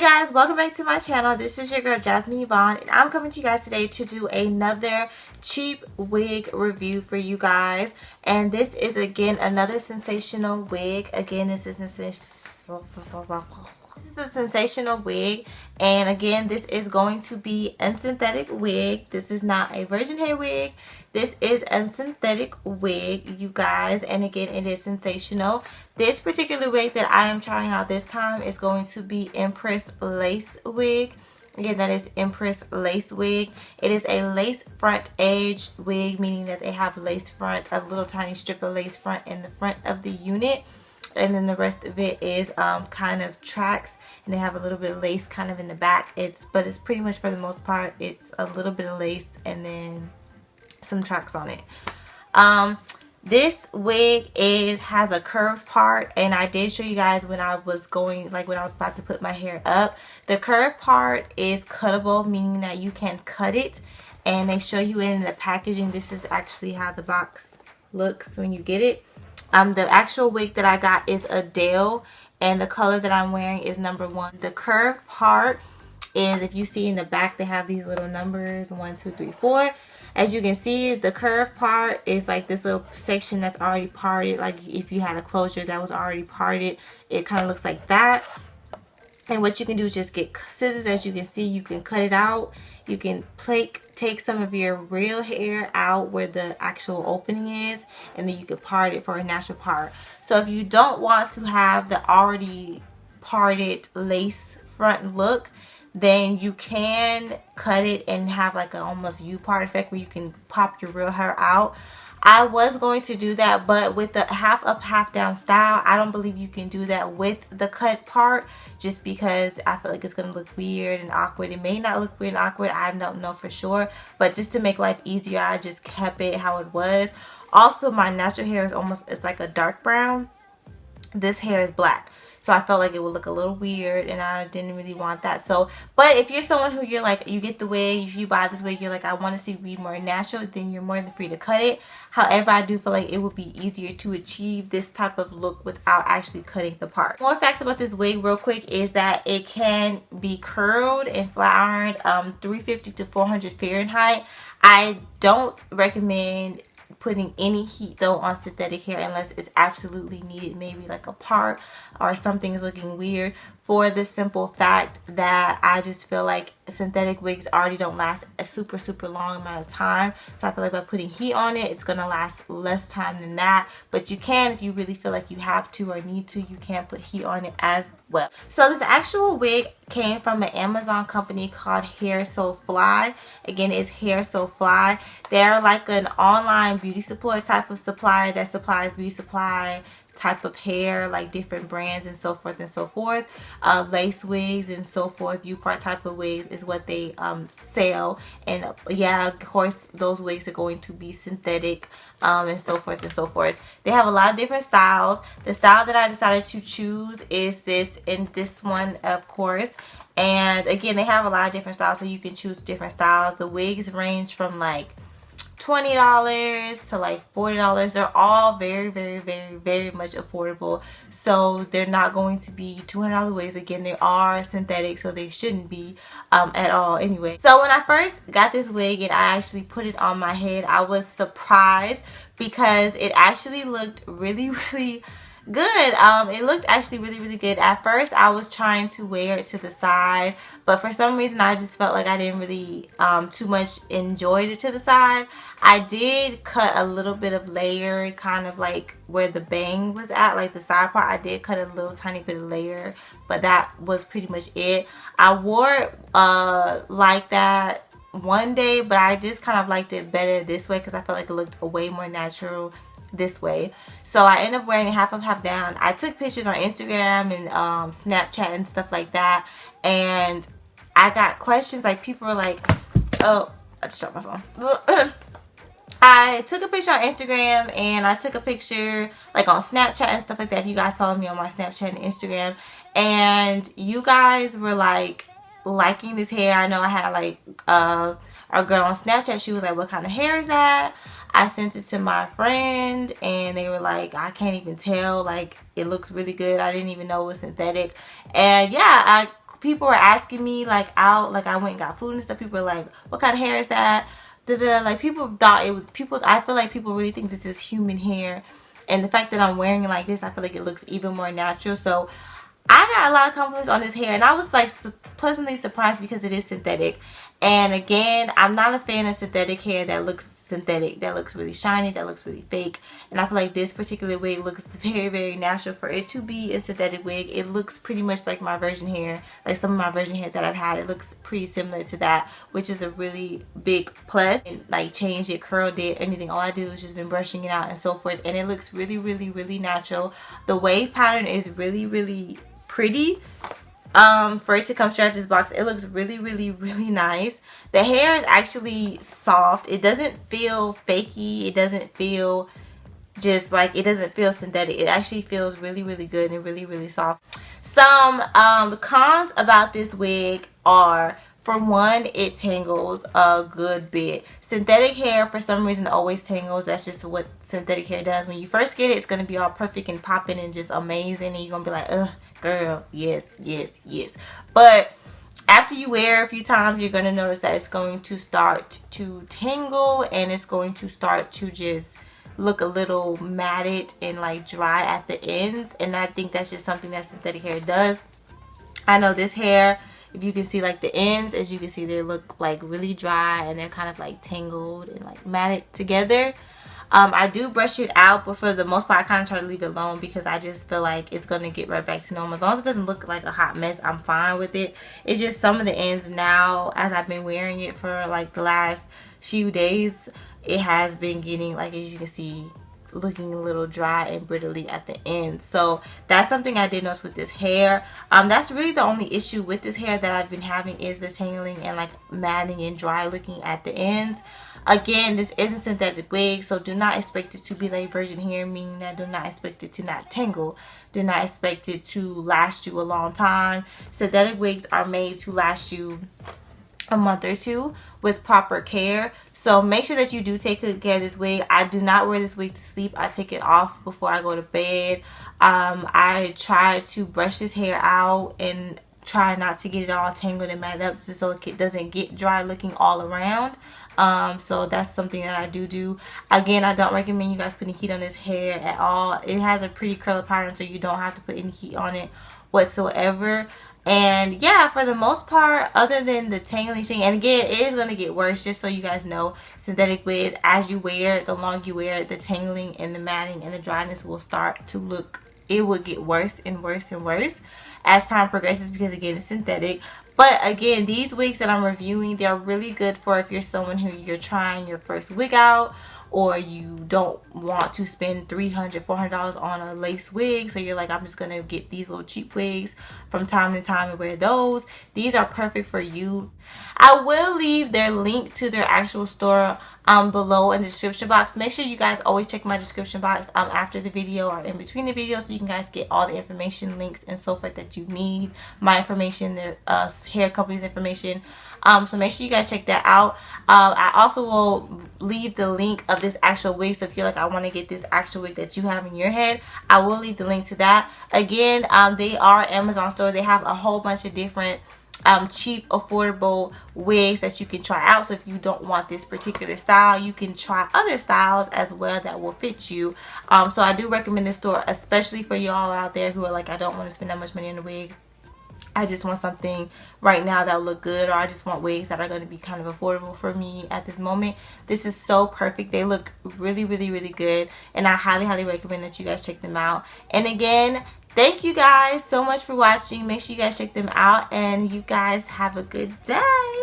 guys, welcome back to my channel. This is your girl Jasmine Yvonne, and I'm coming to you guys today to do another cheap wig review for you guys. And this is again another sensational wig. Again, this is a sensational wig, and again, this is going to be a synthetic wig. This is not a virgin hair wig. This is a synthetic wig, you guys, and again, it is sensational. This particular wig that I am trying out this time is going to be Empress Lace wig. Again, that is Empress Lace wig. It is a lace front edge wig, meaning that they have lace front, a little tiny strip of lace front in the front of the unit. And then the rest of it is kind of tracks, and they have a little bit of lace kind of in the back. But it's pretty much, for the most part, it's a little bit of lace and then some tracks on it. This wig has a curved part, and I did show you guys when I was going, like when I was about to put my hair up. The curved part is cuttable, meaning that you can cut it, and they show you in the packaging. This is actually how the box looks when you get it. The actual wig that I got is Adele, and the color that I'm wearing is number 1. The curved part is, if you see in the back, they have these little numbers 1, 2, 3, 4. As you can see, the curved part is like this little section that's already parted. Like if you had a closure that was already parted, it kind of looks like that. And what you can do is just get scissors. As you can see, you can cut it out. You can take some of your real hair out where the actual opening is, and then you can part it for a natural part. So if you don't want to have the already parted lace front look, then you can cut it and have like an almost U-part effect where you can pop your real hair out. I was going to do that, but with the half up, half down style, I don't believe you can do that with the cut part, just because I feel like it's going to look weird and awkward. It may not look weird and awkward, I don't know for sure, but just to make life easier, I just kept it how it was. Also, my natural hair is it's like a dark brown. This hair is black. So I felt like it would look a little weird, and I didn't really want that. So, but if you're someone who, you're like, you get the wig, if you buy this wig, you're like, I want to see it be more natural, then you're more than free to cut it. However, I do feel like it would be easier to achieve this type of look without actually cutting the part. More facts about this wig real quick is that it can be curled and flat ironed 350 to 400 Fahrenheit. I don't recommend putting any heat though on synthetic hair unless it's absolutely needed, maybe like a part or something is looking weird, for the simple fact that I just feel like synthetic wigs already don't last a super long amount of time. So I feel like by putting heat on it, it's gonna last less time than that. But you can, if you really feel like you have to or need to, you can put heat on it as well. So this actual wig came from an Amazon company called Hair So Fly. Again, it's Hair So Fly. They're like an online beauty supply type of supplier that supplies beauty supply type of hair, like different brands and so forth and so forth. Lace wigs and so forth, U-part type of wigs is what they sell. And yeah, of course those wigs are going to be synthetic and so forth and so forth. They have a lot of different styles. The style that I decided to choose is this, and this one of course. And again, they have a lot of different styles, so you can choose different styles. The wigs range from like $20 to like $40. They're all very much affordable, so they're not going to be $200 wigs. Again, they are synthetic, so they shouldn't be at all anyway. So when I first got this wig and I actually put it on my head, I was surprised because it actually looked really good. It looked actually really good. At first I was trying to wear it to the side, but for some reason I just felt like I didn't really too much enjoy it to the side. I did cut a little bit of layer, kind of like where the bang was at, like the side part. I did cut a little tiny bit of layer, but that was pretty much it. I wore it like that one day, but I just kind of liked it better this way because I felt like it looked way more natural this way. So I ended up wearing it half up, half down. I took pictures on Instagram and Snapchat and stuff like that, and I got questions. Like, people were like, oh, I just dropped my phone. I took a picture on Instagram, and I took a picture like on Snapchat and stuff like that. If you guys follow me on my Snapchat and Instagram, and you guys were like liking this hair. I know I had like a girl on Snapchat. She was like, what kind of hair is that? I sent it to my friend, and they were like, I can't even tell, like, it looks really good. I didn't even know it was synthetic. And yeah, I people were asking me like out, like I went and got food and stuff. People were like, what kind of hair is that? Like people thought it was, I feel like people really think this is human hair. And the fact that I'm wearing it like this, I feel like it looks even more natural. So I got a lot of compliments on this hair, and I was like pleasantly surprised because it is synthetic. And again, I'm not a fan of synthetic hair that looks synthetic, that looks really shiny, that looks really fake. And I feel like this particular wig looks very, very natural for it to be a synthetic wig. It looks pretty much like my virgin hair, like some of my virgin hair that I've had. It looks pretty similar to that, which is a really big plus. And like changed it, curled it, anything. All I do is just been brushing it out and so forth, and it looks really, really, really natural. The wave pattern is really, really pretty. For it to come straight out this box, it looks really, really, really nice. The hair is actually soft. It doesn't feel fakey. It doesn't feel just like, it doesn't feel synthetic. It actually feels really, really good and really, really soft. Some cons about this wig are, for one, it tangles a good bit. Synthetic hair, for some reason, always tangles. That's just what synthetic hair does. When you first get it, it's going to be all perfect and popping and just amazing. And you're going to be like, ugh, girl, yes, yes, yes. But after you wear it a few times, you're going to notice that it's going to start to tangle. And it's going to start to just look a little matted and like dry at the ends. And I think that's just something that synthetic hair does. I know this hair, if you can see like the ends, as you can see, they look like really dry and they're kind of like tangled and like matted together. I do brush it out, but for the most part I kind of try to leave it alone because I just feel like it's going to get right back to normal. As long as it doesn't look like a hot mess, I'm fine with it. It's just some of the ends now, as I've been wearing it for like the last few days, it has been getting, like, as you can see, looking a little dry and brittly at the end. So that's something I did notice with this hair. That's really the only issue with this hair that I've been having, is the tangling and like matting and dry looking at the ends. Again, this is a synthetic wig, so do not expect it to be like virgin hair, meaning that do not expect it to not tangle. Do not expect it to last you a long time. Synthetic wigs are made to last you a month or two with proper care. So make sure that you do take good care of this wig. I do not wear this wig to sleep. I take it off before I go to bed. I try to brush this hair out and try not to get it all tangled and matted up, just so it doesn't get dry looking all around. So that's something that I do. Again, I don't recommend you guys putting heat on this hair at all. It has a pretty curly pattern, so you don't have to put any heat on it whatsoever. And yeah, for the most part, other than the tangling thing, and again, it is going to get worse, just so you guys know, synthetic wigs, as you wear it, the longer you wear it, the tangling and the matting and the dryness will start to look, it will get worse and worse and worse as time progresses, because again, it's synthetic. But again, these wigs that I'm reviewing, they're really good for if you're someone who you're trying your first wig out, or you don't want to spend $300, $400 on a lace wig. So you're like, I'm just gonna get these little cheap wigs from time to time and wear those. These are perfect for you. I will leave their link to their actual store below in the description box. Make sure you guys always check my description box after the video or in between the videos, so you can guys get all the information, links and so forth that you need. My information, the hair company's information. So make sure you guys check that out. I also will leave the link of this actual wig, so if you're like, I want to get this actual wig that you have in your head, I will leave the link to that. Again, they are Amazon store. They have a whole bunch of different cheap, affordable wigs that you can try out. So if you don't want this particular style, you can try other styles as well that will fit you. So I do recommend this store, especially for y'all out there who are like, I don't want to spend that much money on a wig. I just want something right now that will look good, or I just want wigs that are going to be kind of affordable for me at this moment. This is so perfect. They look really, really, really good, and I highly, highly recommend that you guys check them out. And again, thank you guys so much for watching. Make sure you guys check them out, and you guys have a good day.